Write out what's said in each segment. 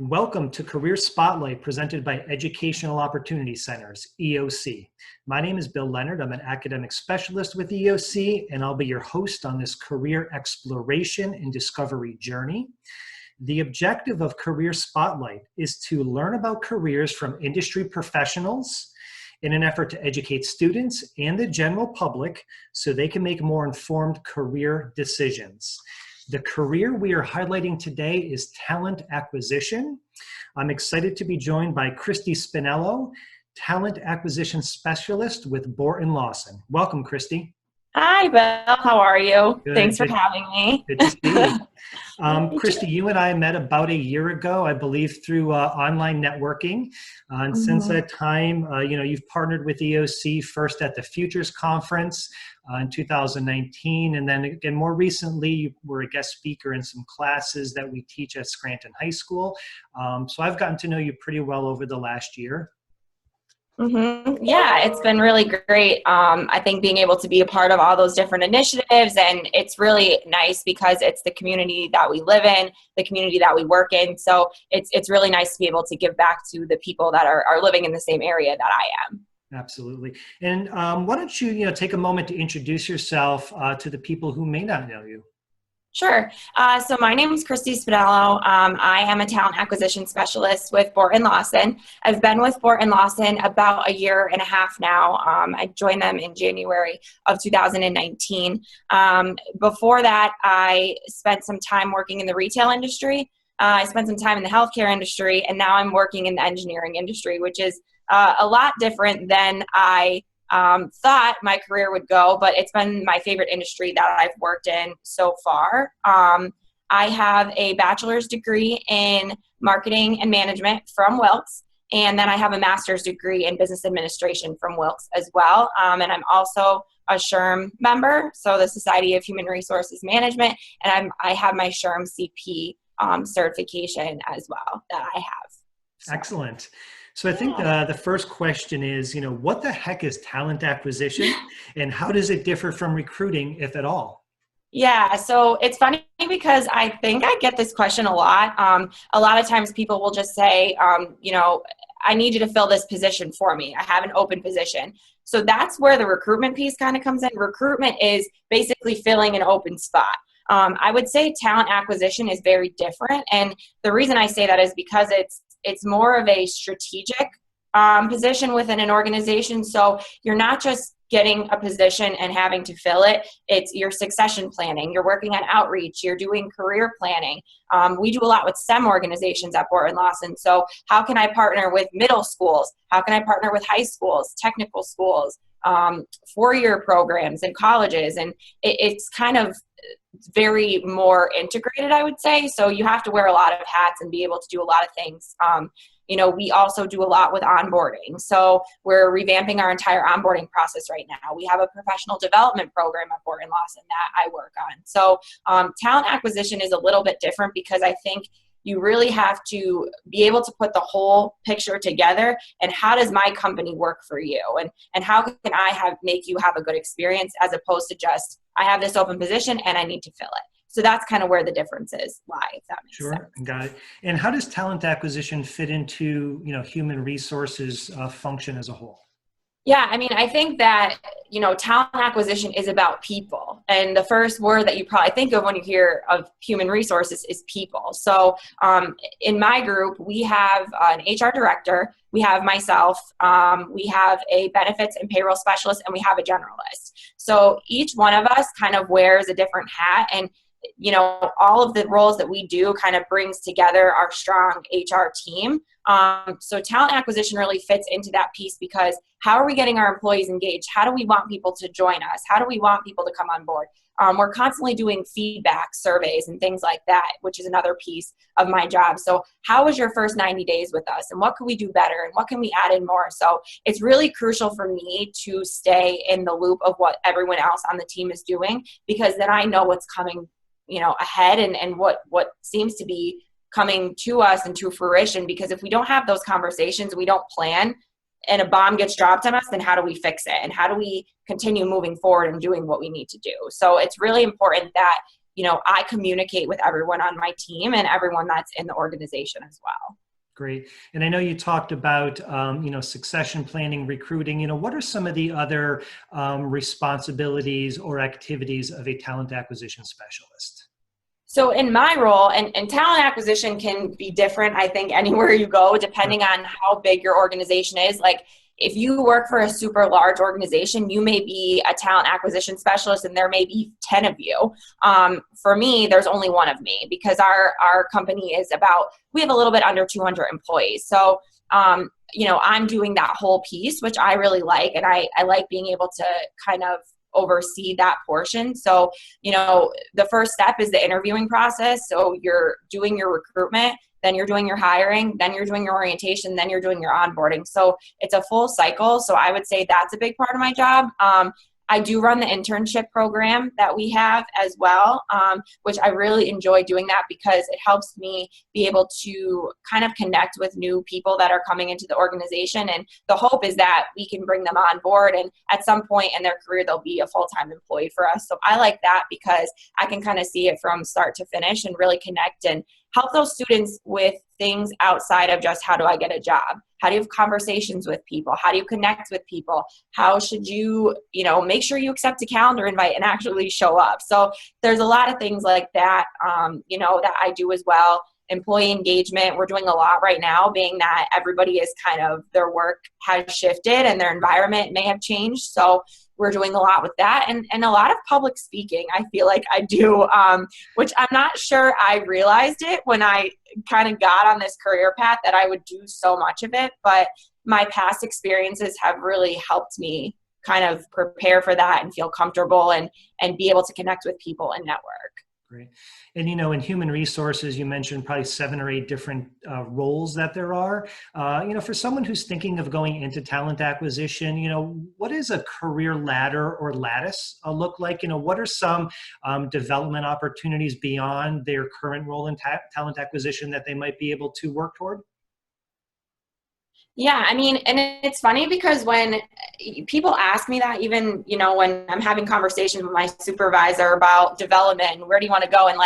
Welcome to Career Spotlight presented by Educational Opportunity Centers, EOC. My name is Bill Leonard. I'm an academic specialist with EOC, and I'll be your host on this career exploration and discovery journey. The objective of Career Spotlight is to learn about careers from industry professionals in an effort to educate students and the general public so they can make more informed career decisions. The career we are highlighting today is talent acquisition. I'm excited to be joined by Kristie Spinello, talent acquisition specialist with Borton-Lawson. Welcome, Kristie. Hi, Bill. How are you? Good. Thanks for having me. Good to see you. Kristie, you and I met about a year ago, I believe, through online networking. And since that time, you've partnered with EOC first at the Futures Conference in 2019. And then again, more recently, you were a guest speaker in some classes that we teach at Scranton High School. So I've gotten to know you pretty well over the last year. Yeah, it's been really great. I think being able to be a part of all those different initiatives, and it's really nice because it's the community that we live in, the community that we work in. So it's really nice to be able to give back to the people that are living in the same area that I am. Absolutely. And why don't you, take a moment to introduce yourself to the people who may not know you? Sure. So my name is Kristie Spinello. I am a talent acquisition specialist with Borton-Lawson. I've been with Borton-Lawson about a year and a half now. I joined them in January of 2019. Before that, I spent some time working in the retail industry. I spent some time in the healthcare industry, and now I'm working in the engineering industry, which is a lot different than I thought my career would go, but it's been my favorite industry that I've worked in so far. I have a bachelor's degree in marketing and management from Wilkes, and then I have a master's degree in business administration from Wilkes as well. And I'm also a SHRM member, so the Society of Human Resources Management, and I have my SHRM CP certification as well that I have. So. Excellent. So I think the first question is, what the heck is talent acquisition and how does it differ from recruiting, if at all? Yeah, so it's funny because I think I get this question a lot. A lot of times people will just say, I need you to fill this position for me. I have an open position. So that's where the recruitment piece kind of comes in. Recruitment is basically filling an open spot. I would say talent acquisition is very different. And the reason I say that is because it's more of a strategic position within an organization. So you're not just getting a position and having to fill it. It's your succession planning. You're working on outreach. You're doing career planning. We do a lot with STEM organizations at Borton-Lawson. So how can I partner with middle schools? How can I partner with high schools, technical schools, four-year programs and colleges? And it's kind of very more integrated, I would say. So you have to wear a lot of hats and be able to do a lot of things. We also do a lot with onboarding. So we're revamping our entire onboarding process right now. We have a professional development program at Borton-Lawson that I work on. So talent acquisition is a little bit different because I think you really have to be able to put the whole picture together and how does my company work for you? And how can I make you have a good experience as opposed to just, I have this open position and I need to fill it. So that's kind of where the differences lie, if that makes sense. Sure, got it. And how does talent acquisition fit into, human resources function as a whole? Yeah, I think that, talent acquisition is about people. And the first word that you probably think of when you hear of human resources is people. So in my group, we have an HR director, we have myself, we have a benefits and payroll specialist, and we have a generalist. So each one of us kind of wears a different hat, and all of the roles that we do kind of brings together our strong HR team. So talent acquisition really fits into that piece because how are we getting our employees engaged? How do we want people to join us? How do we want people to come on board? We're constantly doing feedback surveys and things like that, which is another piece of my job. So how was your first 90 days with us? And what can we do better? And what can we add in more? So it's really crucial for me to stay in the loop of what everyone else on the team is doing, because then I know what's coming ahead and what seems to be coming to us and to fruition. Because if we don't have those conversations, we don't plan, and a bomb gets dropped on us, then how do we fix it? And how do we continue moving forward and doing what we need to do? So it's really important that I communicate with everyone on my team and everyone that's in the organization as well. Great. And I know you talked about, succession planning, recruiting. What are some of the other responsibilities or activities of a talent acquisition specialist? So in my role, and talent acquisition can be different, I think, anywhere you go, depending on how big your organization is. Like if you work for a super large organization, you may be a talent acquisition specialist and there may be 10 of you. For me, there's only one of me because our company is we have a little bit under 200 employees. So, I'm doing that whole piece, which I really like. And I like being able to kind of oversee that portion. So, the first step is the interviewing process. So you're doing your recruitment, then you're doing your hiring, then you're doing your orientation, then you're doing your onboarding. So it's a full cycle. So I would say that's a big part of my job. I do run the internship program that we have as well, which I really enjoy doing that because it helps me be able to kind of connect with new people that are coming into the organization. And the hope is that we can bring them on board and at some point in their career, they'll be a full-time employee for us. So I like that because I can kind of see it from start to finish and really connect and help those students with things outside of just how do I get a job? How do you have conversations with people? How do you connect with people? How should you, make sure you accept a calendar invite and actually show up? So there's a lot of things like that, that I do as well. Employee engagement, we're doing a lot right now, being that everybody is kind of, their work has shifted and their environment may have changed. So we're doing a lot with that and a lot of public speaking. I feel like I do, which I'm not sure I realized it when I kind of got on this career path that I would do so much of it. But my past experiences have really helped me kind of prepare for that and feel comfortable and be able to connect with people and network. Great. And, in human resources, you mentioned probably 7 or 8 different roles that there are. For someone who's thinking of going into talent acquisition, what does a career ladder or lattice look like? What are some development opportunities beyond their current role in talent acquisition that they might be able to work toward? Yeah, and it's funny because when people ask me that, even, when I'm having conversations with my supervisor about development and where do you want to go? And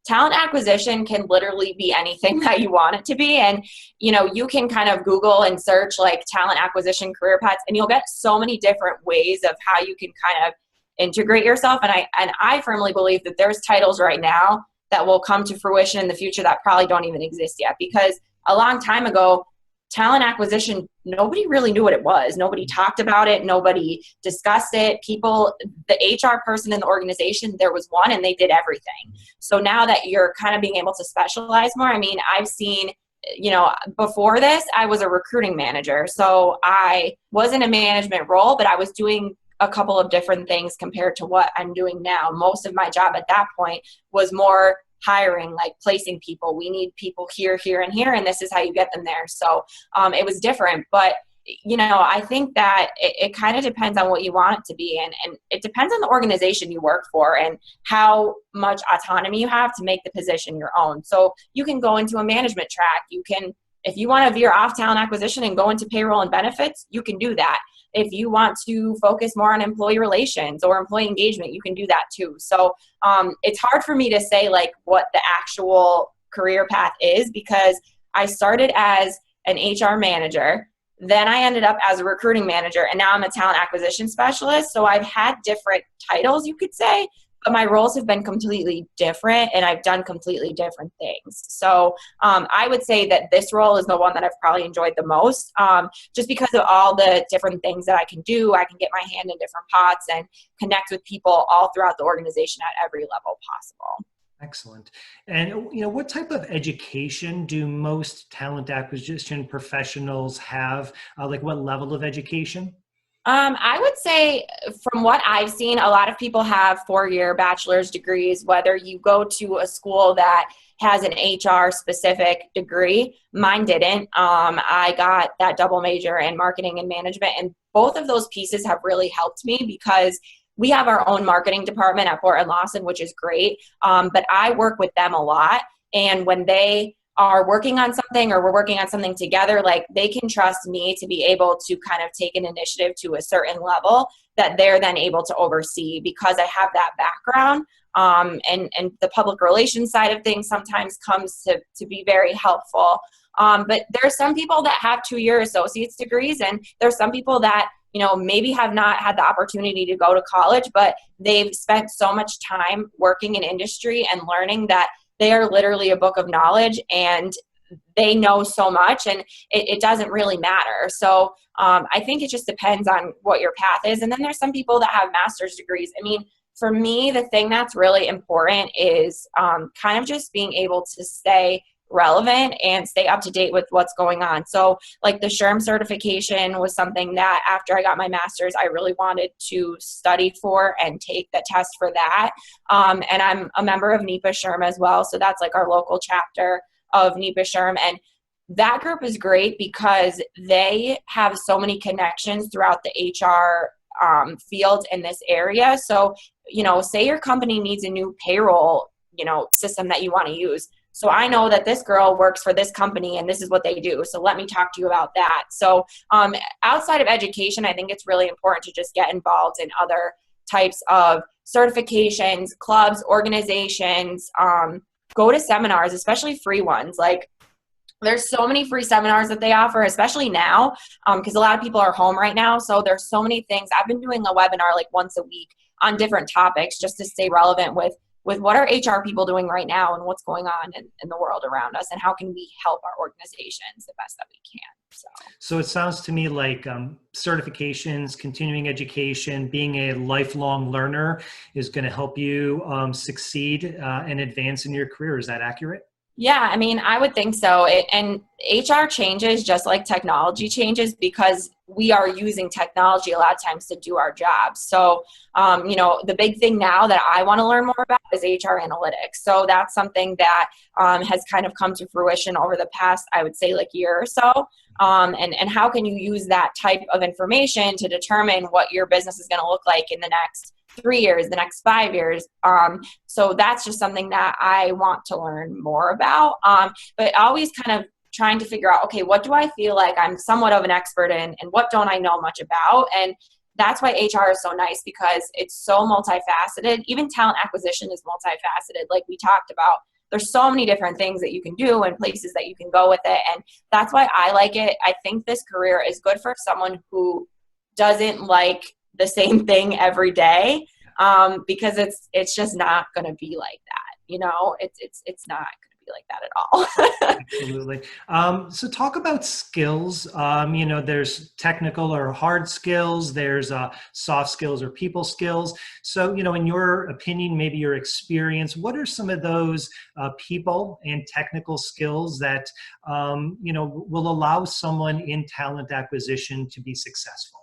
talent acquisition can literally be anything that you want it to be. And, you can kind of Google and search talent acquisition career paths and you'll get so many different ways of how you can kind of integrate yourself. And I firmly believe that there's titles right now that will come to fruition in the future that probably don't even exist yet, because a long time ago, talent acquisition, nobody really knew what it was. Nobody talked about it. Nobody discussed it. People, the HR person in the organization, there was one and they did everything. So now that you're kind of being able to specialize more, I've seen, before this, I was a recruiting manager. So I was in a management role, but I was doing a couple of different things compared to what I'm doing now. Most of my job at that point was more hiring, placing people. We need people here, here, and here, and this is how you get them there. So it was different, but I think that it kind of depends on what you want it to be, and it depends on the organization you work for and how much autonomy you have to make the position your own. So you can go into a management track. You can, if you want to veer off talent acquisition and go into payroll and benefits, you can do that. If you want to focus more on employee relations or employee engagement, you can do that too. So it's hard for me to say what the actual career path is, because I started as an HR manager, then I ended up as a recruiting manager, and now I'm a talent acquisition specialist. So I've had different titles, you could say, but my roles have been completely different and I've done completely different things. So I would say that this role is the one that I've probably enjoyed the most, just because of all the different things that I can do. I can get my hand in different pots and connect with people all throughout the organization at every level possible. Excellent. And, what type of education do most talent acquisition professionals have? What level of education? I would say from what I've seen, a lot of people have 4-year bachelor's degrees, whether you go to a school that has an HR specific degree. Mine didn't. I got that double major in marketing and management, and both of those pieces have really helped me because we have our own marketing department at Borton-Lawson, which is great. But I work with them a lot. And when they are working on something or we're working on something together, like they can trust me to be able to kind of take an initiative to a certain level that they're then able to oversee because I have that background. And the public relations side of things sometimes comes to be very helpful. But there's some people that have 2-year associate's degrees, and there's some people that, maybe have not had the opportunity to go to college, but they've spent so much time working in industry and learning that they are literally a book of knowledge and they know so much, and it doesn't really matter. So I think it just depends on what your path is. And then there's some people that have master's degrees. I mean, for me, the thing that's really important is kind of just being able to stay relevant and stay up to date with what's going on. So like the SHRM certification was something that after I got my master's, I really wanted to study for and take the test for that. And I'm a member of NEPA SHRM as well. So that's like our local chapter of NEPA SHRM. And that group is great because they have so many connections throughout the HR field in this area. So, say your company needs a new payroll, system that you want to use. So I know that this girl works for this company and this is what they do. So let me talk to you about that. So outside of education, I think it's really important to just get involved in other types of certifications, clubs, organizations, go to seminars, especially free ones. Like there's so many free seminars that they offer, especially now, because a lot of people are home right now. So there's so many things. I've been doing a webinar like once a week on different topics just to stay relevant with what are HR people doing right now and what's going on in the world around us and how can we help our organizations the best that we can. So it sounds to me like certifications, continuing education, being a lifelong learner is going to help you succeed and advance in your career. Is that accurate? Yeah, I mean, I would think so. And HR changes just like technology changes because we are using technology a lot of times to do our jobs. So, the big thing now that I want to learn more about is HR analytics. So that's something that has kind of come to fruition over the past, I would say, like year or so. And how can you use that type of information to determine what your business is going to look like in the next 3 years, the next 5 years. So that's just something that I want to learn more about. But always kind of trying to figure out, okay, what do I feel like I'm somewhat of an expert in and what don't I know much about? And that's why HR is so nice because it's so multifaceted. Even talent acquisition is multifaceted. Like we talked about, there's so many different things that you can do and places that you can go with it. And that's why I like it. I think this career is good for someone who doesn't like the same thing every day, because it's just not going to be like that. It's not going to be like that at all. Absolutely. So talk about skills. There's technical or hard skills. There's soft skills or people skills. So, in your opinion, maybe your experience, what are some of those people and technical skills that, will allow someone in talent acquisition to be successful?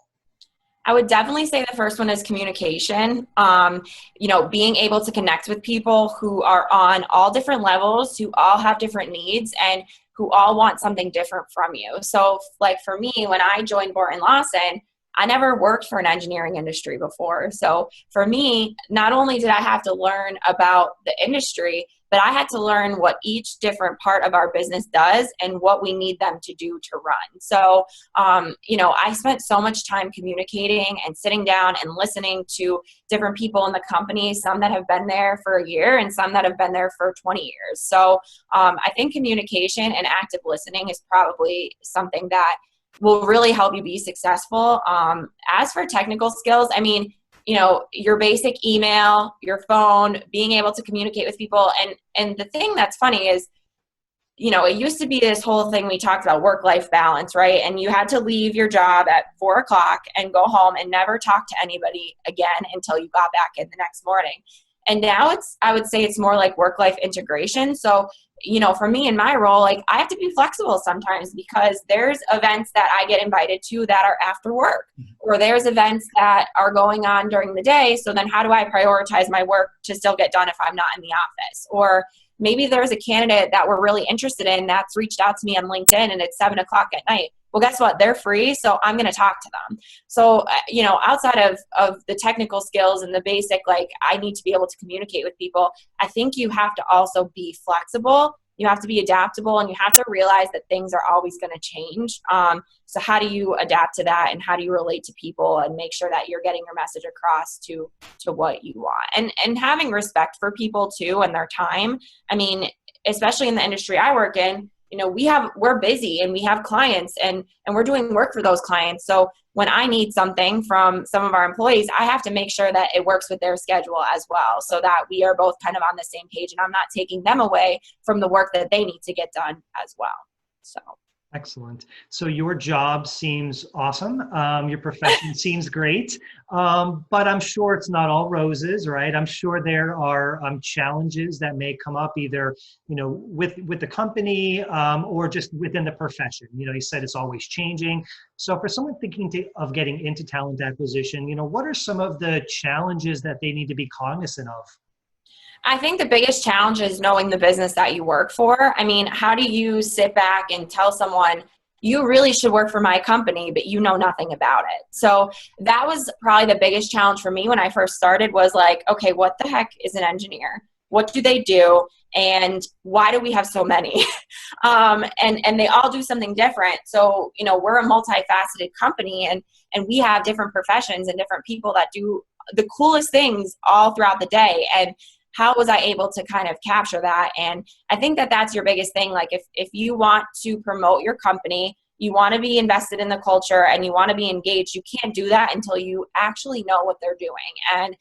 I would definitely say the first one is communication. Being able to connect with people who are on all different levels, who all have different needs, and who all want something different from you. So like for me, when I joined Borton-Lawson, I never worked for an engineering industry before. So for me, not only did I have to learn about the industry, but I had to learn what each different part of our business does and what we need them to do to run. So, I spent so much time communicating and sitting down and listening to different people in the company, some that have been there for a year and some that have been there for 20 years. So I think communication and active listening is probably something that will really help you be successful. As for technical skills, I mean, your basic email, your phone, being able to communicate with people. And the thing that's funny is, it used to be this whole thing we talked about, work-life balance, right? And you had to leave your job at 4:00 and go home and never talk to anybody again until you got back in the next morning. And now I would say it's more like work-life integration. So, for me in my role, like I have to be flexible sometimes because there's events that I get invited to that are after work, or there's events that are going on during the day. So then how do I prioritize my work to still get done if I'm not in the office? Or maybe there's a candidate that we're really interested in that's reached out to me on LinkedIn and it's 7:00 at night. Well, guess what? They're free, so I'm going to talk to them. So, outside of the technical skills and the basic, like I need to be able to communicate with people, I think you have to also be flexible you have to be adaptable, and you have to realize that things are always going to change. So how do you adapt to that, and how do you relate to people and make sure that you're getting your message across to what you want, and having respect for people too and their time. I mean, especially in the industry I work in, you know, we're busy and we have clients and we're doing work for those clients. So when I need something from some of our employees, I have to make sure that it works with their schedule as well, so that we are both kind of on the same page and I'm not taking them away from the work that they need to get done as well. So. Excellent. So your job seems awesome. Your profession seems great, but I'm sure it's not all roses, right? I'm sure there are challenges that may come up either, you know, with the company or just within the profession. You know, you said it's always changing. So for someone thinking of getting into talent acquisition, you know, what are some of the challenges that they need to be cognizant of? I think the biggest challenge is knowing the business that you work for. I mean, how do you sit back and tell someone, you really should work for my company, but you know nothing about it? So that was probably the biggest challenge for me when I first started, was like, okay, what the heck is an engineer? What do they do? And why do we have so many? And they all do something different. So, you know, we're a multifaceted company, and we have different professions and different people that do the coolest things all throughout the day. And how was I able to kind of capture that? And I think that that's your biggest thing. Like if you want to promote your company, you want to be invested in the culture and you want to be engaged, you can't do that until you actually know what they're doing. And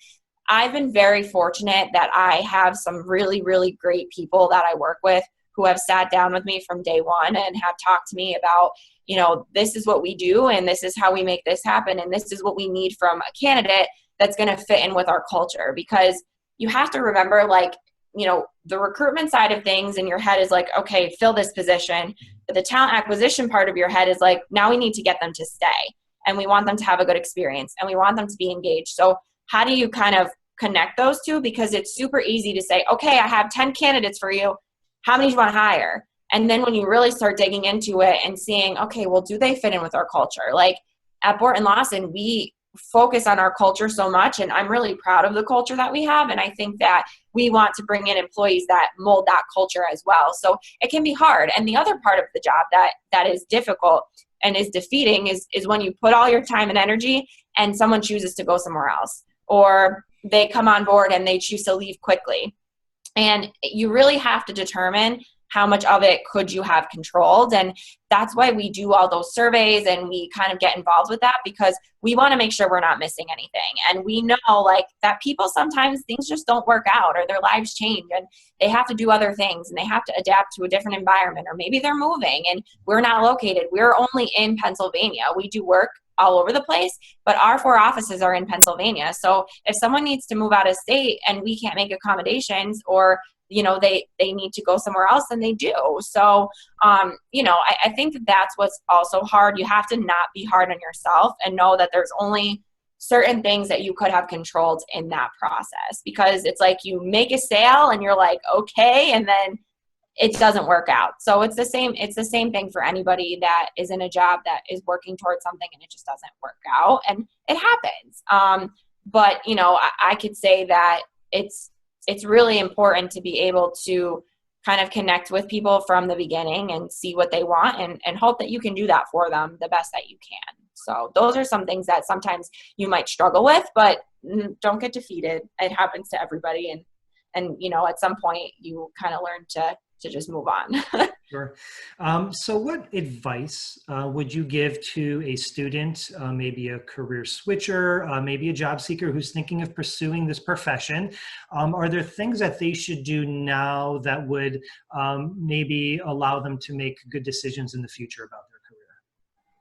I've been very fortunate that I have some really, really great people that I work with who have sat down with me from day one and have talked to me about, you know, this is what we do and this is how we make this happen. And this is what we need from a candidate that's going to fit in with our culture. Because you have to remember, like, you know, the recruitment side of things in your head is like, okay, fill this position. But the talent acquisition part of your head is like, now we need to get them to stay and we want them to have a good experience and we want them to be engaged. So how do you kind of connect those two? Because it's super easy to say, okay, I have 10 candidates for you. How many do you want to hire? And then when you really start digging into it and seeing, okay, well, do they fit in with our culture? Like at Borton-Lawson, we focus on our culture so much, and I'm really proud of the culture that we have, and I think that we want to bring in employees that mold that culture as well. So it can be hard. And the other part of the job that is difficult and is defeating is when you put all your time and energy and someone chooses to go somewhere else, or they come on board and they choose to leave quickly. And you really have to determine how much of it could you have controlled. And that's why we do all those surveys and we kind of get involved with that, because we want to make sure we're not missing anything. And we know, like, that people sometimes things just don't work out or their lives change and they have to do other things and they have to adapt to a different environment, or maybe they're moving and we're not located. We're only in Pennsylvania. We do work all over the place, but our 4 offices are in Pennsylvania. So if someone needs to move out of state and we can't make accommodations, or you know, they need to go somewhere else, and they do. So, you know, I think that's what's also hard. You have to not be hard on yourself and know that there's only certain things that you could have controlled in that process, because it's like you make a sale and you're like, okay, and then it doesn't work out. So it's the same thing for anybody that is in a job that is working towards something and it just doesn't work out, and it happens. But, you know, I could say that it's really important to be able to kind of connect with people from the beginning and see what they want, and hope that you can do that for them the best that you can. So those are some things that sometimes you might struggle with, but don't get defeated. It happens to everybody. And you know, at some point you kind of learn to just move on. Sure. So what advice would you give to a student, maybe a career switcher, maybe a job seeker who's thinking of pursuing this profession? Are there things that they should do now that would maybe allow them to make good decisions in the future about their career?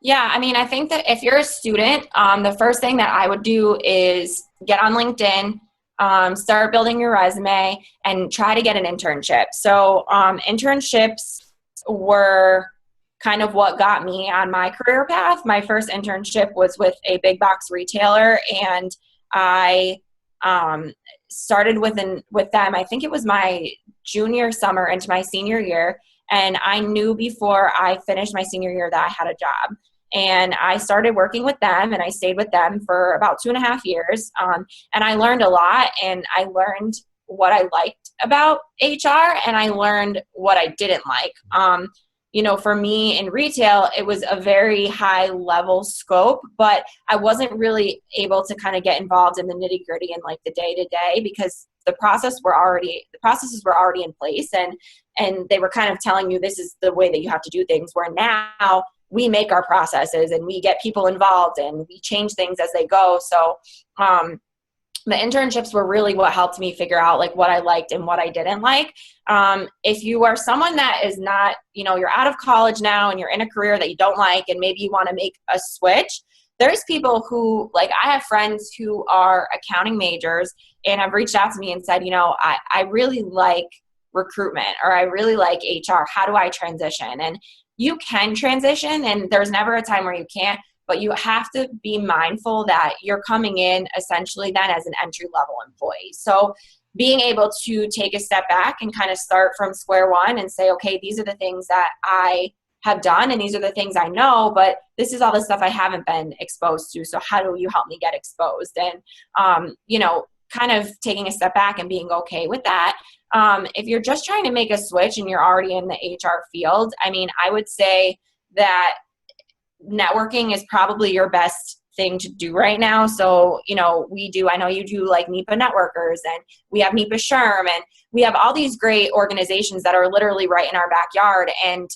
Yeah, I mean, I think that if you're a student, the first thing that I would do is get on LinkedIn, start building your resume, and try to get an internship. So internships were kind of what got me on my career path. My first internship was with a big box retailer, and I started with them. I think it was my junior summer into my senior year, and I knew before I finished my senior year that I had a job. And I started working with them, and I stayed with them for about 2.5 years. And I learned a lot, and I learned what I liked about HR and I learned what I didn't like. For me in retail, it was a very high level scope, but I wasn't really able to kind of get involved in the nitty gritty and like the day to day because the processes were already in place and they were kind of telling you this is the way that you have to do things, where now we make our processes and we get people involved and we change things as they go. So the internships were really what helped me figure out like what I liked and what I didn't like. If you are someone that is not, you're out of college now and you're in a career that you don't like and maybe you want to make a switch, there's people who, like, I have friends who are accounting majors and have reached out to me and said, I really like recruitment or I really like HR. How do I transition? And you can transition and there's never a time where you can't, but you have to be mindful that you're coming in essentially then as an entry-level employee. So being able to take a step back and kind of start from square one and say, okay, these are the things that I have done and these are the things I know, but this is all the stuff I haven't been exposed to. So how do you help me get exposed? And, kind of taking a step back and being okay with that. If you're just trying to make a switch and you're already in the HR field, I would say that networking is probably your best thing to do right now. So, I know you do like NEPA Networkers and we have NEPA SHRM and we have all these great organizations that are literally right in our backyard, and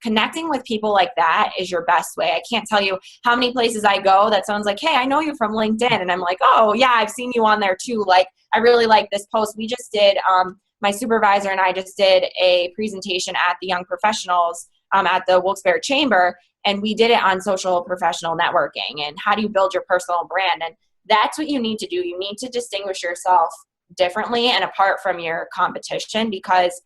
connecting with people like that is your best way. I can't tell you how many places I go that someone's like, hey, I know you from LinkedIn. And I'm like, oh yeah, I've seen you on there too. Like, I really like this post. We just did, my supervisor and I just did a presentation at the Young Professionals at the Wilkes-Barre Chamber. And we did it on social professional networking and how do you build your personal brand. And that's what you need to do. You need to distinguish yourself differently and apart from your competition, because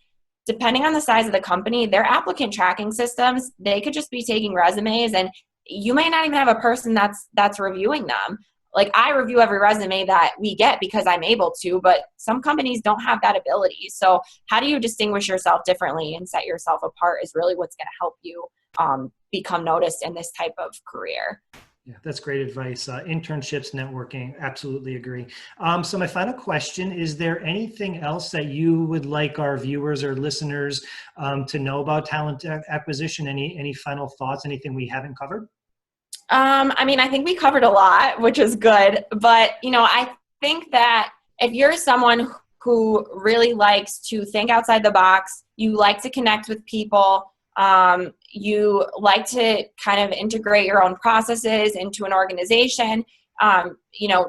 depending on the size of the company, their applicant tracking systems, they could just be taking resumes and you may not even have a person that's reviewing them. Like, I review every resume that we get because I'm able to, but some companies don't have that ability. So how do you distinguish yourself differently and set yourself apart is really what's going to help you become noticed in this type of career. Yeah, that's great advice. Internships, networking, absolutely agree. So my final question, is there anything else that you would like our viewers or listeners to know about talent acquisition? Any final thoughts, anything we haven't covered? I think we covered a lot, which is good. But, I think that if you're someone who really likes to think outside the box, you like to connect with people, you like to kind of integrate your own processes into an organization,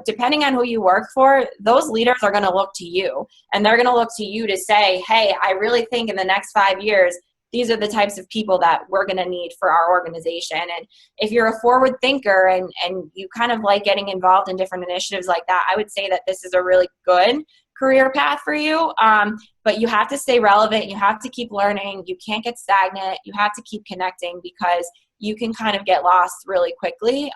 depending on who you work for, those leaders are going to look to you and they're going to look to you to say, hey, I really think in the next 5 years, these are the types of people that we're going to need for our organization. And if you're a forward thinker and you kind of like getting involved in different initiatives like that, I would say that this is a really good career path for you. But you have to stay relevant. You have to keep learning. You can't get stagnant. You have to keep connecting because you can kind of get lost really quickly.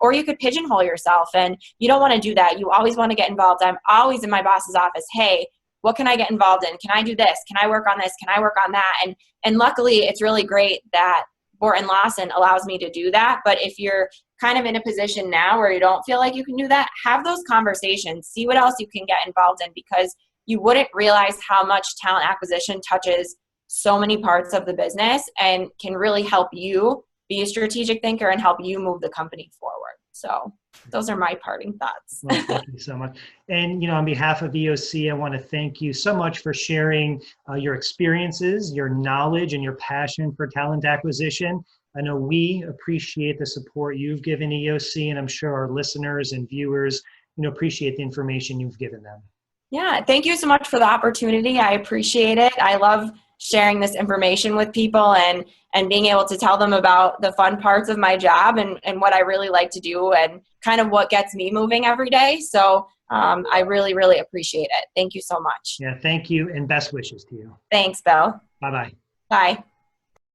Or you could pigeonhole yourself and you don't want to do that. You always want to get involved. I'm always in my boss's office. Hey, what can I get involved in? Can I do this? Can I work on this? Can I work on that? And luckily it's really great that Borton-Lawson allows me to do that. But if you're kind of in a position now where you don't feel like you can do that, have those conversations, see what else you can get involved in, because you wouldn't realize how much talent acquisition touches so many parts of the business and can really help you be a strategic thinker and help you move the company forward. So those are my parting thoughts. Well, thank you so much. And, on behalf of EOC, I want to thank you so much for sharing your experiences, your knowledge, and your passion for talent acquisition. I know we appreciate the support you've given EOC, and I'm sure our listeners and viewers, appreciate the information you've given them. Yeah, thank you so much for the opportunity. I appreciate it. I love sharing this information with people and being able to tell them about the fun parts of my job and what I really like to do and kind of what gets me moving every day. So I really, really appreciate it. Thank you so much. Yeah, thank you and best wishes to you. Thanks, Bill. Bye-bye. Bye.